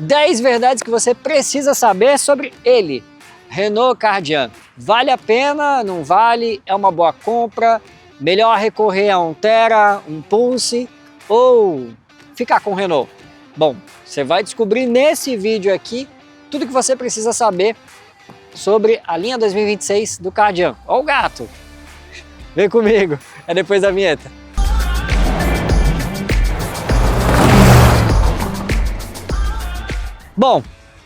10 verdades que você precisa saber sobre ele. Renault Kardian. Vale a pena? Não vale? É uma boa compra? Melhor recorrer a um Tera, um Pulse ou ficar com o Renault? Bom, você vai descobrir nesse vídeo aqui tudo que você precisa saber sobre a linha 2026 do Kardian. Ó o gato! Vem comigo, é depois da vinheta. Bom,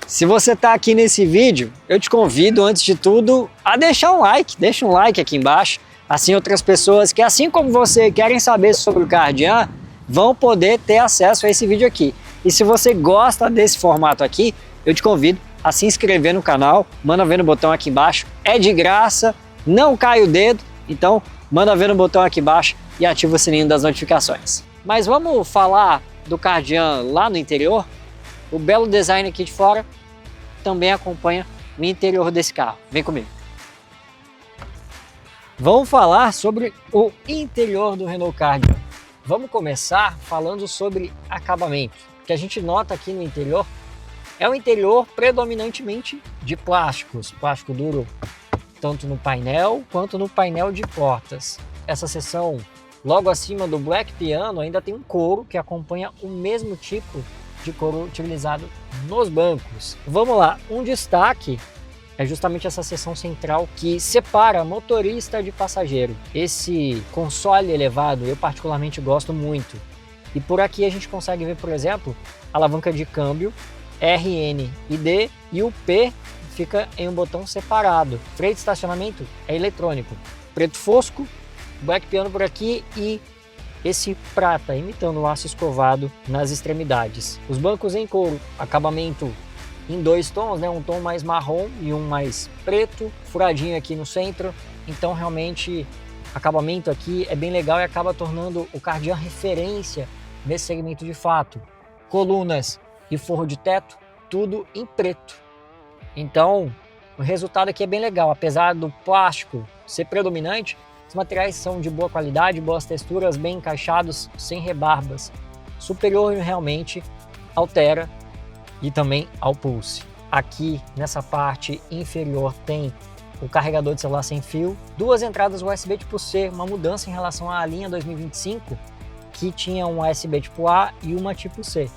se você está aqui nesse vídeo, eu te convido, antes de tudo, a deixar um like. Deixa um like aqui embaixo, assim outras pessoas que, assim como você, querem saber sobre o Kardian, vão poder ter acesso a esse vídeo aqui. E se você gosta desse formato aqui, eu te convido a se inscrever no canal, manda ver no botão aqui embaixo, é de graça, não cai o dedo, então manda ver no botão aqui embaixo e ativa o sininho das notificações. Mas vamos falar do Kardian lá no interior? O belo design aqui de fora também acompanha o interior desse carro. Vem comigo. Vamos falar sobre o interior do Renault Kardian. Vamos começar falando sobre acabamento. O que a gente nota aqui no interior é um interior predominantemente de plásticos. Plástico duro tanto no painel quanto no painel de portas. Essa seção logo acima do Black Piano ainda tem um couro que acompanha o mesmo tipo de couro utilizado nos bancos. Vamos lá, um destaque é justamente essa seção central que separa motorista de passageiro. Esse console elevado eu particularmente gosto muito. E por aqui a gente consegue ver, por exemplo, a alavanca de câmbio, RN e D, e o P fica em um botão separado. Freio de estacionamento é eletrônico. Preto fosco, Black Piano por aqui e esse prata imitando o aço escovado nas extremidades. Os bancos em couro, acabamento em 2 tons, né? Um tom mais marrom e um mais preto, furadinho aqui no centro. Então realmente acabamento aqui é bem legal e acaba tornando o Kardian referência nesse segmento de fato. Colunas e forro de teto, tudo em preto. Então o resultado aqui é bem legal, apesar do plástico ser predominante. Os materiais são de boa qualidade, boas texturas, bem encaixados, sem rebarbas. Superior realmente ao Tera e também ao Pulse. Aqui nessa parte inferior tem o carregador de celular sem fio, 2 entradas USB tipo C, uma mudança em relação à linha 2025, que tinha um USB tipo A e uma tipo C.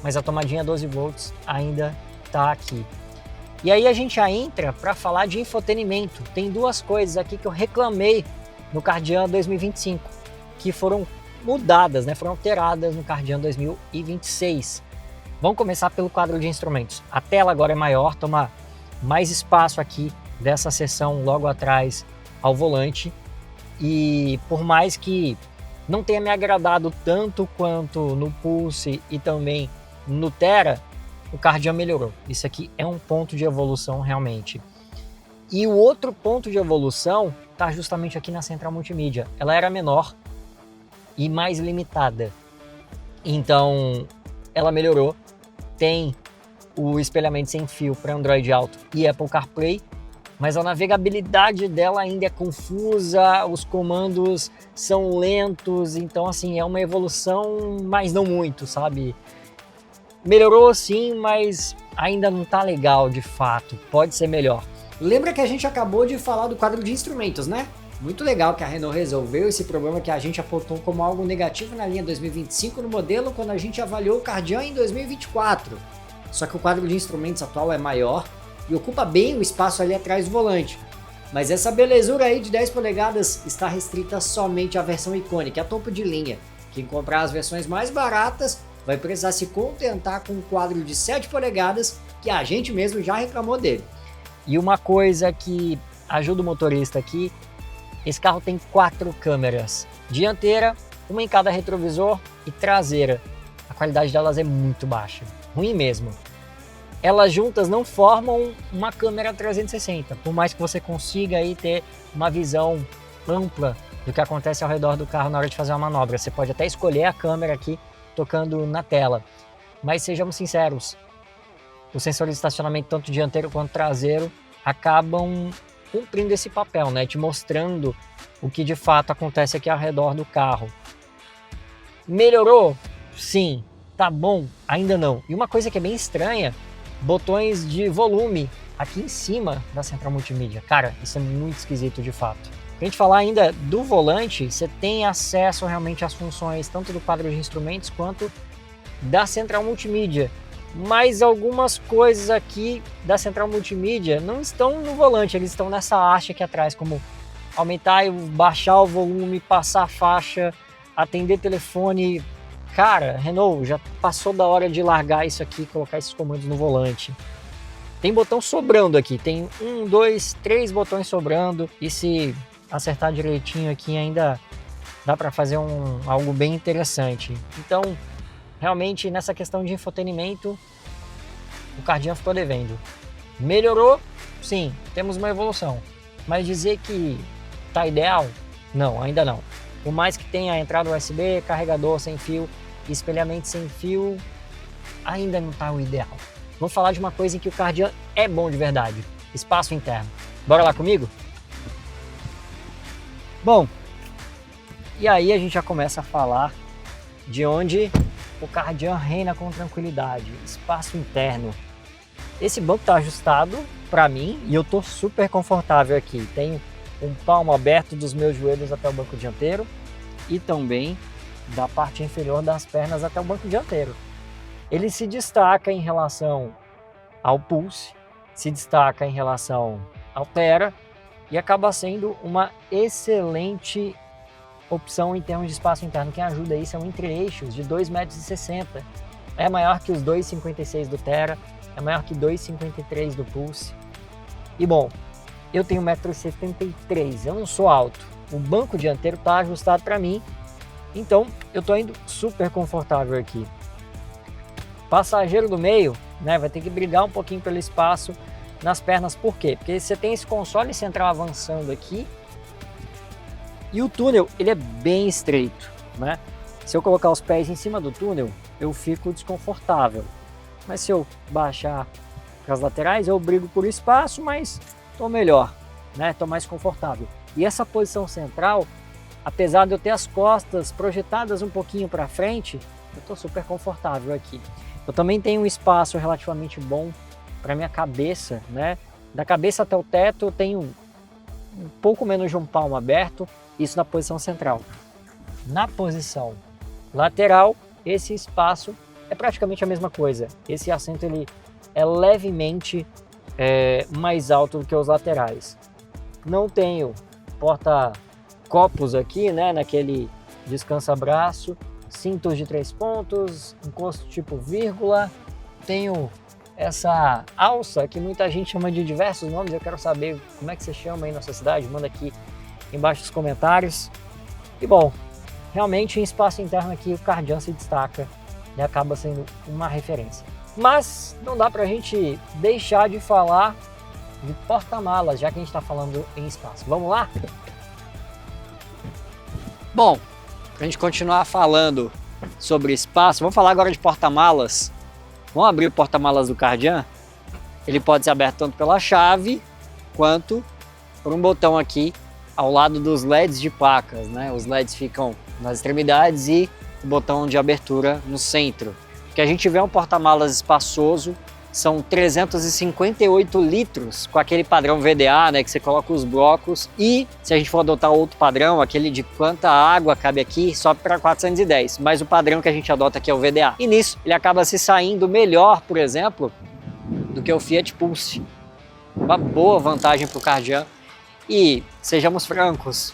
Mas a tomadinha 12 volts ainda está aqui. E aí a gente já entra para falar de infotenimento. Tem 2 coisas aqui que eu reclamei no Kardian 2025, que foram mudadas, né? Foram alteradas no Kardian 2026. Vamos começar pelo quadro de instrumentos. A tela agora é maior, toma mais espaço aqui dessa seção logo atrás ao volante. E por mais que não tenha me agradado tanto quanto no Pulse e também no Tera, o Kardian melhorou. Isso aqui é um ponto de evolução realmente. E o outro ponto de evolução está justamente aqui na central multimídia. Ela era menor e mais limitada. Então ela melhorou. Tem o espelhamento sem fio para Android Auto e Apple CarPlay, mas a navegabilidade dela ainda é confusa, os comandos são lentos, então assim, é uma evolução, mas não muito, sabe? Melhorou sim, mas ainda não tá legal de fato, pode ser melhor. Lembra que a gente acabou de falar do quadro de instrumentos, né? Muito legal que a Renault resolveu esse problema que a gente apontou como algo negativo na linha 2025 no modelo quando a gente avaliou o Kardian em 2024. Só que o quadro de instrumentos atual é maior e ocupa bem o espaço ali atrás do volante. Mas essa belezura aí de 10 polegadas está restrita somente à versão icônica, a topo de linha. Quem comprar as versões mais baratas vai precisar se contentar com um quadro de 7 polegadas que a gente mesmo já reclamou dele. E uma coisa que ajuda o motorista aqui, esse carro tem 4 câmeras, dianteira, uma em cada retrovisor e traseira. A qualidade delas é muito baixa, ruim mesmo. Elas juntas não formam uma câmera 360, por mais que você consiga aí ter uma visão ampla do que acontece ao redor do carro na hora de fazer uma manobra. Você pode até escolher a câmera aqui tocando na tela, mas sejamos sinceros, os sensores de estacionamento, tanto dianteiro quanto traseiro, acabam cumprindo esse papel, né? Te mostrando o que de fato acontece aqui ao redor do carro. Melhorou? Sim, tá bom? Ainda não. E uma coisa que é bem estranha, botões de volume aqui em cima da central multimídia. Cara, isso é muito esquisito de fato. Pra gente falar ainda do volante, você tem acesso realmente às funções tanto do quadro de instrumentos quanto da central multimídia. Mas algumas coisas aqui da central multimídia não estão no volante, eles estão nessa haste aqui atrás, como aumentar e baixar o volume, passar a faixa, atender telefone. Cara, Renault, já passou da hora de largar isso aqui e colocar esses comandos no volante. Tem botão sobrando aqui, tem 1, 2, 3 botões sobrando, e se acertar direitinho aqui ainda dá para fazer algo bem interessante. Então, realmente nessa questão de infotenimento, o Kardian ficou devendo. Melhorou? Sim, temos uma evolução. Mas dizer que tá ideal? Não, ainda não. Por mais que tenha a entrada USB, carregador sem fio e espelhamento sem fio, ainda não tá o ideal. Vamos falar de uma coisa em que o Kardian é bom de verdade: espaço interno. Bora lá comigo? Bom, e aí a gente já começa a falar de onde o Kardian reina com tranquilidade: espaço interno. Esse banco está ajustado para mim e eu tô super confortável aqui. Tenho um palmo aberto dos meus joelhos até o banco dianteiro e também da parte inferior das pernas até o banco dianteiro. Ele se destaca em relação ao Pulse, se destaca em relação ao Thera e acaba sendo uma excelente opção em termos de espaço interno. Quem ajuda isso é um entre-eixos de 2,60 m. É maior que os 2,56 m do Thera, é maior que 2,53 m do Pulse. E bom, eu tenho 1,73 m, eu não sou alto. O banco dianteiro está ajustado para mim, então eu estou indo super confortável aqui. Passageiro do meio, né, vai ter que brigar um pouquinho pelo espaço nas pernas. Por quê? Porque você tem esse console central avançando aqui e o túnel ele é bem estreito, né? Se eu colocar os pés em cima do túnel, eu fico desconfortável. Mas se eu baixar para as laterais, eu brigo por espaço, mas estou melhor, né? Estou mais confortável. E essa posição central, apesar de eu ter as costas projetadas um pouquinho para frente, eu estou super confortável aqui. Eu também tenho um espaço relativamente bom para minha cabeça, né? Da cabeça até o teto eu tenho um pouco menos de um palmo aberto, isso na posição central. Na posição lateral, esse espaço é praticamente a mesma coisa. Esse assento ele é levemente mais alto do que os laterais. Não tenho porta-copos aqui, né? Naquele descansa-braço. Cintos de 3 pontos, encosto tipo vírgula, tenho essa alça que muita gente chama de diversos nomes. Eu quero saber como é que você chama aí na sua cidade, manda aqui embaixo nos comentários. E bom, realmente em espaço interno aqui o Kardian se destaca e acaba sendo uma referência. Mas não dá pra gente deixar de falar de porta-malas, já que a gente está falando em espaço. Vamos lá? Bom, para a gente continuar falando sobre espaço, vamos falar agora de porta-malas. Vamos abrir o porta-malas do Kardian. Ele pode ser aberto tanto pela chave quanto por um botão aqui ao lado dos LEDs de placas, né? Os LEDs ficam nas extremidades e o botão de abertura no centro. O que a gente vê é um porta-malas espaçoso. São 358 litros com aquele padrão VDA, né, que você coloca os blocos, e se a gente for adotar outro padrão, aquele de quanta água cabe aqui, sobe para 410, mas o padrão que a gente adota aqui é o VDA. E nisso ele acaba se saindo melhor, por exemplo, do que o Fiat Pulse. Uma boa vantagem para o Kardian. E sejamos francos,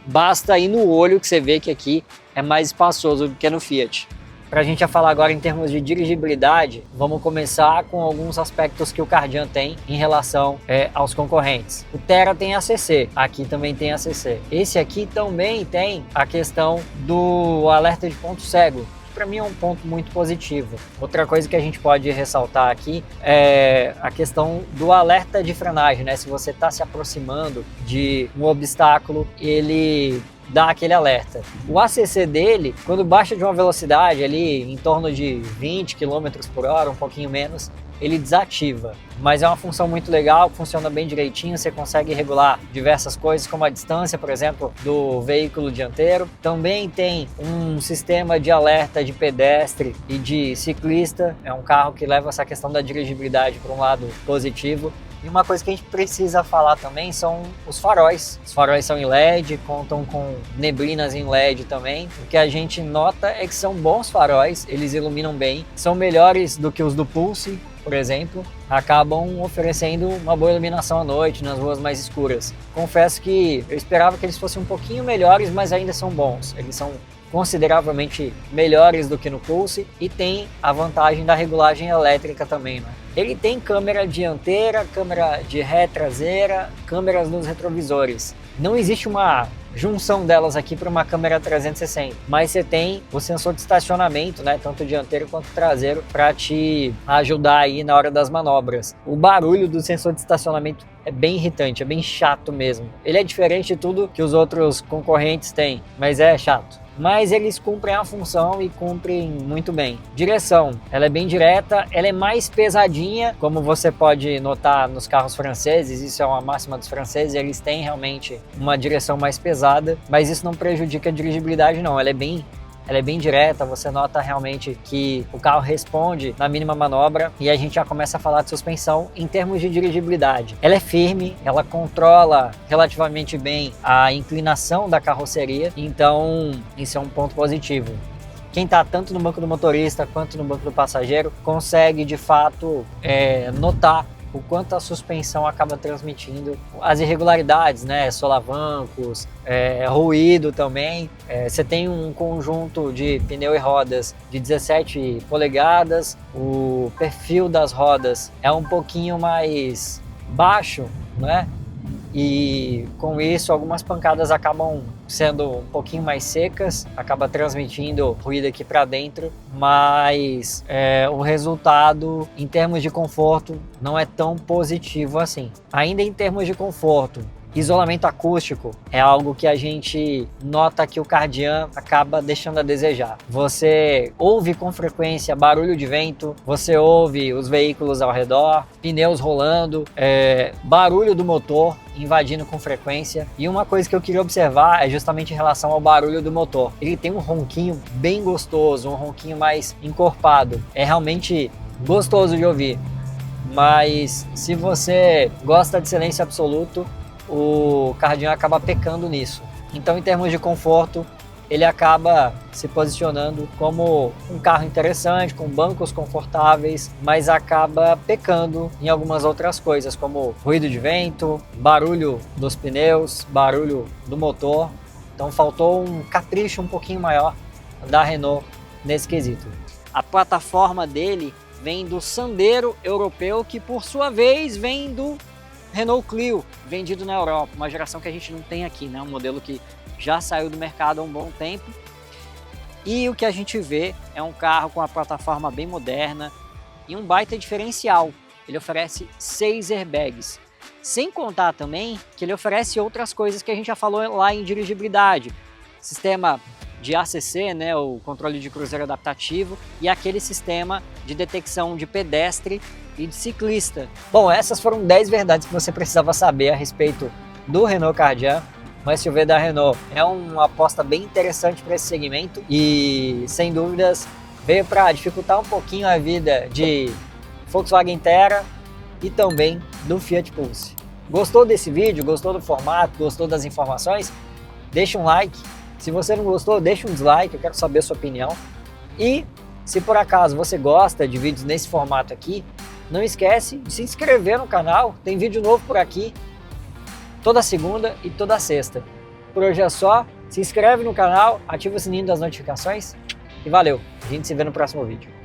basta ir no olho que você vê que aqui é mais espaçoso do que no Fiat. Para a gente já falar agora em termos de dirigibilidade, vamos começar com alguns aspectos que o Kardian tem em relação aos concorrentes. O Thera tem ACC, aqui também tem ACC. Esse aqui também tem a questão do alerta de ponto cego, que para mim é um ponto muito positivo. Outra coisa que a gente pode ressaltar aqui é a questão do alerta de frenagem, né? Se você está se aproximando de um obstáculo, ele dá aquele alerta. O ACC dele, quando baixa de uma velocidade ali em torno de 20 km por hora, um pouquinho menos, ele desativa. Mas é uma função muito legal, funciona bem direitinho, você consegue regular diversas coisas, como a distância, por exemplo, do veículo dianteiro. Também tem um sistema de alerta de pedestre e de ciclista, é um carro que leva essa questão da dirigibilidade para um lado positivo. E uma coisa que a gente precisa falar também são os faróis. Os faróis são em LED, contam com neblinas em LED também. O que a gente nota é que são bons faróis, eles iluminam bem, são melhores do que os do Pulse, por exemplo, acabam oferecendo uma boa iluminação à noite, nas ruas mais escuras. Confesso que eu esperava que eles fossem um pouquinho melhores, mas ainda são bons. Eles são consideravelmente melhores do que no Pulse e tem a vantagem da regulagem elétrica também, né? Ele tem câmera dianteira, câmera de ré traseira, câmeras nos retrovisores. Não existe uma junção delas aqui para uma câmera 360, mas você tem o sensor de estacionamento, né, tanto dianteiro quanto traseiro, para te ajudar aí na hora das manobras. O barulho do sensor de estacionamento é bem irritante, é bem chato mesmo. Ele é diferente de tudo que os outros concorrentes têm, mas é chato. Mas eles cumprem a função e cumprem muito bem. Direção, ela é bem direta, ela é mais pesadinha, como você pode notar nos carros franceses, isso é uma máxima dos franceses, eles têm realmente uma direção mais pesada, mas isso não prejudica a dirigibilidade não, ela é bem direta, você nota realmente que o carro responde na mínima manobra e a gente já começa a falar de suspensão em termos de dirigibilidade. Ela é firme, ela controla relativamente bem a inclinação da carroceria, então isso é um ponto positivo. Quem está tanto no banco do motorista quanto no banco do passageiro consegue de fato notar o quanto a suspensão acaba transmitindo as irregularidades, né? Solavancos, ruído também. Você tem um conjunto de pneu e rodas de 17 polegadas, o perfil das rodas é um pouquinho mais baixo, né? E com isso algumas pancadas acabam sendo um pouquinho mais secas, acaba transmitindo ruído aqui para dentro, mas o resultado em termos de conforto não é tão positivo assim. Ainda em termos de conforto, isolamento acústico é algo que a gente nota que o Kardian acaba deixando a desejar. Você ouve com frequência barulho de vento, você ouve os veículos ao redor, pneus rolando, barulho do motor invadindo com frequência. E uma coisa que eu queria observar é justamente em relação ao barulho do motor. Ele tem um ronquinho bem gostoso, um ronquinho mais encorpado. É realmente gostoso de ouvir. Mas se você gosta de silêncio absoluto, o Kardian acaba pecando nisso. Então, em termos de conforto, ele acaba se posicionando como um carro interessante, com bancos confortáveis, mas acaba pecando em algumas outras coisas, como ruído de vento, barulho dos pneus, barulho do motor. Então faltou um capricho um pouquinho maior da Renault nesse quesito. A plataforma dele vem do Sandero europeu, que por sua vez vem do Renault Clio, vendido na Europa, uma geração que a gente não tem aqui, né? Um modelo que já saiu do mercado há um bom tempo. E o que a gente vê é um carro com uma plataforma bem moderna e um baita diferencial. Ele oferece 6 airbags. Sem contar também que ele oferece outras coisas que a gente já falou lá em dirigibilidade. Sistema de ACC, né, o controle de cruzeiro adaptativo, e aquele sistema de detecção de pedestre e de ciclista. Bom, essas foram 10 verdades que você precisava saber a respeito do Renault Kardian. O SUV da Renault é uma aposta bem interessante para esse segmento e, sem dúvidas, veio para dificultar um pouquinho a vida de Volkswagen Terra e também do Fiat Pulse. Gostou desse vídeo? Gostou do formato? Gostou das informações? Deixa um like. Se você não gostou, deixa um dislike, eu quero saber a sua opinião. E se por acaso você gosta de vídeos nesse formato aqui, não esquece de se inscrever no canal, tem vídeo novo por aqui, toda segunda e toda sexta. Por hoje é só, se inscreve no canal, ativa o sininho das notificações e valeu! A gente se vê no próximo vídeo.